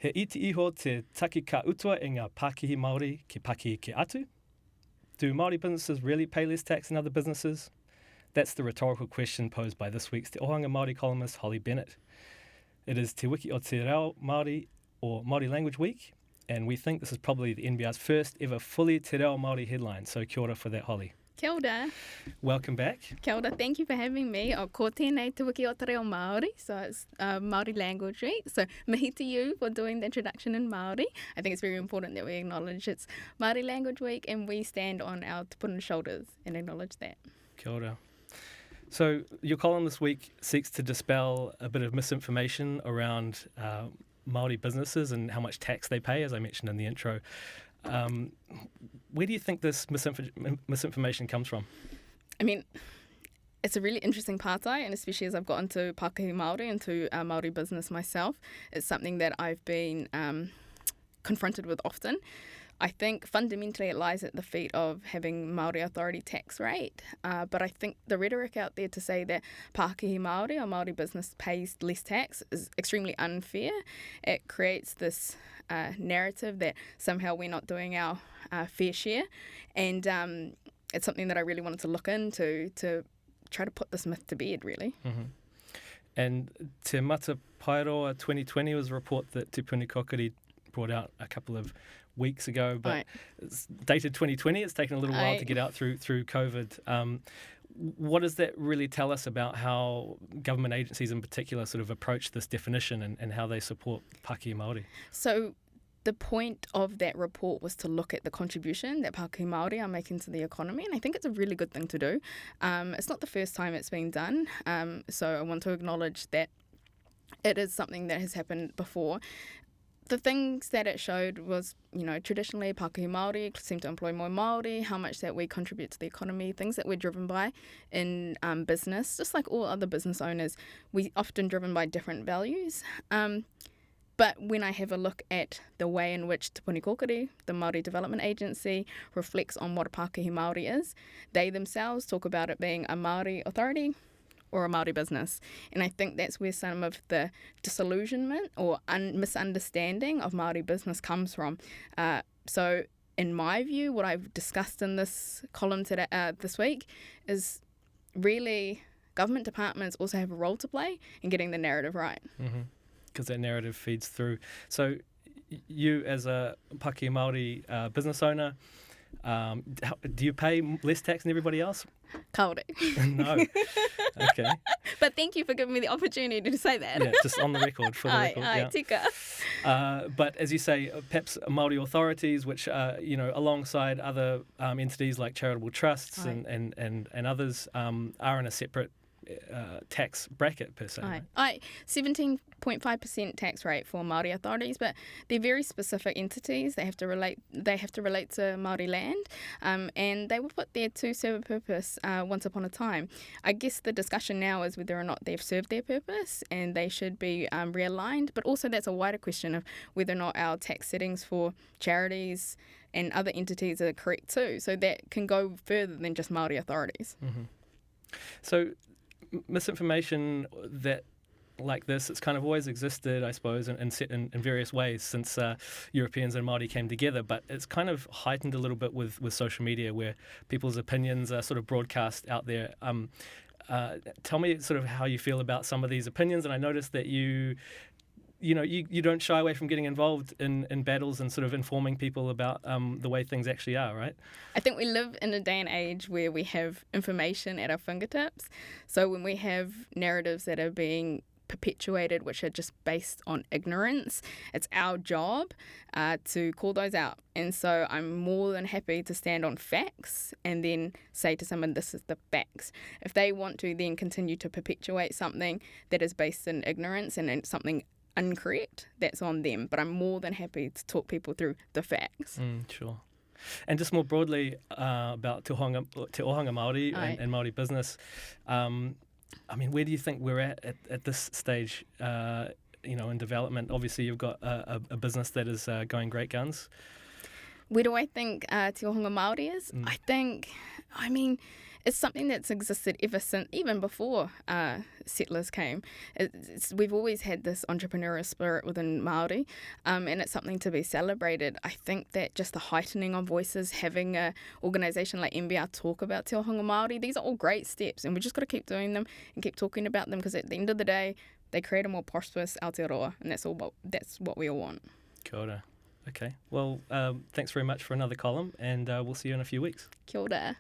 He iti iho te taki ka utua i ngā Pākihi Māori ki Pākihi ke atu? Do Māori businesses really pay less tax than other businesses? That's the rhetorical question posed by this week's Te Ohanga Māori columnist Holly Bennett. It is Te Wiki o Te Reo Māori, or Māori Language Week, and we think this is probably the NBR's first ever fully Te Reo Māori headline, so kia ora for that, Holly. Kia ora. Welcome back. Kia ora, thank you for having me. O ko tēnei Te Wiki o Te Reo Māori, so it's Māori Language Week. So mihi to you for doing the introduction in Māori. I think it's very important that we acknowledge it's Māori Language Week and we stand on our te puna shoulders and acknowledge that. Kia ora. So your column this week seeks to dispel a bit of misinformation around Māori businesses and how much tax they pay, as I mentioned in the intro. Where do you think this misinformation comes from? I mean, it's a really interesting pātai, and especially as I've got into Pākihi Māori, into Māori business myself, it's something that I've been confronted with often. I think fundamentally it lies at the feet of having Māori authority tax rate, but I think the rhetoric out there to say that Pākihi Māori or Māori business pays less tax is extremely unfair. It creates this narrative that somehow we're not doing our fair share, and it's something that I really wanted to look into to try to put this myth to bed, really. Mm-hmm. And Te Mata Pairoa 2020 was a report that Te Puni Kokiri brought out a couple of weeks ago, but it's dated 2020. It's taken a little while to get out through COVID. What does that really tell us about how government agencies in particular sort of approach this definition and how they support Pākihi Māori? So the point of that report was to look at the contribution that Pākihi Māori are making to the economy, and I think it's a really good thing to do. It's not the first time it's been done, so I want to acknowledge that it is something that has happened before. The things that it showed was, traditionally Pākihi Māori seem to employ more Māori, how much that we contribute to the economy, things that we're driven by in business. Just like all other business owners, we're often driven by different values. But when I have a look at the way in which Te Puni Kokiri, the Māori Development Agency, reflects on what a Pākihi Māori is, they themselves talk about it being a Māori authority or a Māori business. And I think that's where some of the disillusionment or misunderstanding of Māori business comes from. So in my view, what I've discussed in this column today, this week is really government departments also have a role to play in getting the narrative right. Because that narrative feeds through. So you as a Pākihi Māori business owner, do you pay less tax than everybody else? Kaore. No. Okay. But thank you for giving me the opportunity to say that. Yeah, just on the record, for the record. Ai, tika. But as you say, perhaps Māori authorities, which alongside other entities like charitable trusts and others, are in a separate tax bracket per se. Aye. 17.5% tax rate for Māori authorities, but they're very specific entities. They have to relate to Māori land, and they were put there to serve a purpose once upon a time. I guess the discussion now is whether or not they've served their purpose and they should be realigned, but also that's a wider question of whether or not our tax settings for charities and other entities are correct too. So that can go further than just Māori authorities. Mm-hmm. So misinformation like this, it's kind of always existed, I suppose, in various ways since Europeans and Māori came together, but it's kind of heightened a little bit with social media where people's opinions are sort of broadcast out there. Tell me sort of how you feel about some of these opinions, and I noticed that you don't shy away from getting involved in battles and sort of informing people about the way things actually are, right? I think we live in a day and age where we have information at our fingertips. So when we have narratives that are being perpetuated, which are just based on ignorance, it's our job to call those out. And so I'm more than happy to stand on facts and then say to someone, this is the facts. If they want to then continue to perpetuate something that is based in ignorance and something incorrect, that's on them. But I'm more than happy to talk people through the facts. Sure. And just more broadly about Te Ohanga Māori and Māori business, I mean, where do you think we're at this stage, in development? Obviously, you've got a business that is going great guns. Where do I think Te Ohanga Māori is? I mean, it's something that's existed ever since, even before settlers came. We've always had this entrepreneurial spirit within Māori, and it's something to be celebrated. I think that just the heightening of voices, having an organisation like MBR talk about Te Ohanga Māori, these are all great steps, and we just got to keep doing them and keep talking about them, because at the end of the day, they create a more prosperous Aotearoa, and that's what we all want. Kia ora. Okay. Well, thanks very much for another column, and we'll see you in a few weeks. Kia ora.